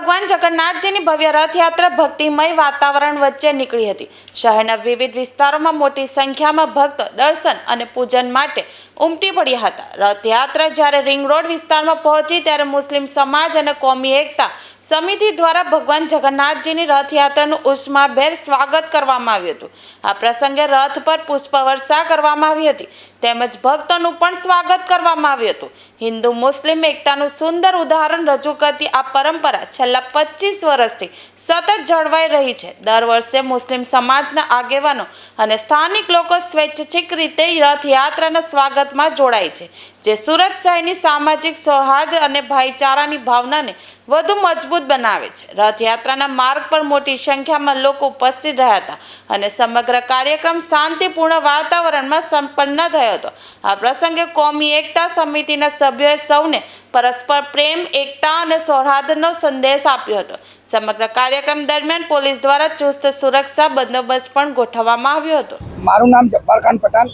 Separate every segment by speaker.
Speaker 1: ભગવાન જગન્નાથજીની ભવ્ય રથયાત્રા ભક્તિમય વાતાવરણ વચ્ચે નીકળી હતી। શહેરના વિવિધ વિસ્તારોમાં મોટી સંખ્યામાં ભક્તો દર્શન અને પૂજન માટે ઉમટી પડ્યા હતા। રથયાત્રા જ્યારે રિંગ રોડ વિસ્તારમાં પહોંચી ત્યારે મુસ્લિમ સમાજ અને કોમી એકતા સમિતિ દ્વારા ભગવાન જગન્નાથજીની રથયાત્રાનું ઉષ્માભેર સ્વાગત કરવામાં આવ્યું હતું। આ પ્રસંગે રથ પર પુષ્પવર્ષા કરવામાં આવી હતી તેમજ ભક્તોનું પણ સ્વાગત કરવામાં આવ્યું હતું। હિન્દુ મુસ્લિમ એકતાનું સુંદર ઉદાહરણ રજૂ કરતી આ પરંપરા છેલ્લા 25 વર્ષથી સતત જળવાઈ રહી છે। દર વર્ષે મુસ્લિમ સમાજના આગેવાનો અને સ્થાનિક લોકો સ્વૈચ્છિક રીતે રથયાત્રાના સ્વાગતમાં જોડાય છે, જે સુરત શહેરની સામાજિક સૌહાર્દ અને ભાઈચારાની ભાવનાને વધુ મજબૂત બનાવે છે। રથયાત્રાના માર્ગ પર મોટી સંખ્યામાં લોકો ઉપસ્થિત રહ્યા હતા અને સમગ્ર કાર્યક્રમ શાંતિપૂર્ણ વાતાવરણમાં સંપન્ન થયો હતો। આ પ્રસંગે કોમી એકતા સમિતિના સભ્યોએ સૌને પરસ્પર પ્રેમ, એકતા અને સૌહાર્દનો સંદેશ આપ્યો હતો। સમગ્ર કાર્યક્રમ દરમિયાન પોલીસ દ્વારા ચુસ્ત સુરક્ષા બંદોબસ્ત પણ ગોઠવવામાં આવ્યો હતો।
Speaker 2: મારું નામ જબ્બાર ખાન પઠાણ,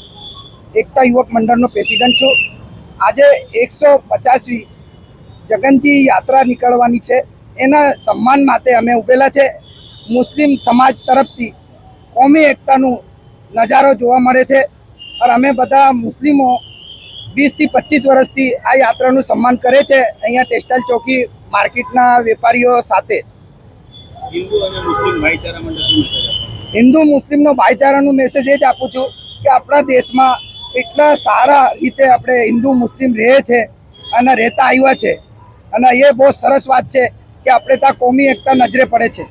Speaker 2: એકતા યુવક મંડળનો પ્રેસિડેન્ટ છું। આજે 150મી જગનજી યાત્રા નીકળવાની છે, એના સન્માન માટે અમે ઉભેલા છે। મુસ્લિમ સમાજ તરફથી કોમી એકતાનું નજારો જોવા મળે છે અને અમે બધા મુસ્લિમો 20 થી 25 વર્ષથી આ યાત્રાનું સન્માન કરે છે। અહીંયા ટેક્સટાઇલ ચોકી માર્કેટના વેપારીઓ સાથે
Speaker 3: હિન્દુ અને મુસ્લિમ ભાઈચારા માટે શું મેસેજ આપો?
Speaker 2: હિન્દુ મુસ્લિમનો ભાઈચારાનું મેસેજ એ જ આપું છું કે આપણા દેશમાં એટલા સારા રીતે આપણે હિન્દુ મુસ્લિમ રહે છે અને રહેતા આવ્યા છે અને એ બહુ સરસ વાત છે કે આપણે ત્યાં કોમી એકતા નજરે પડે છે।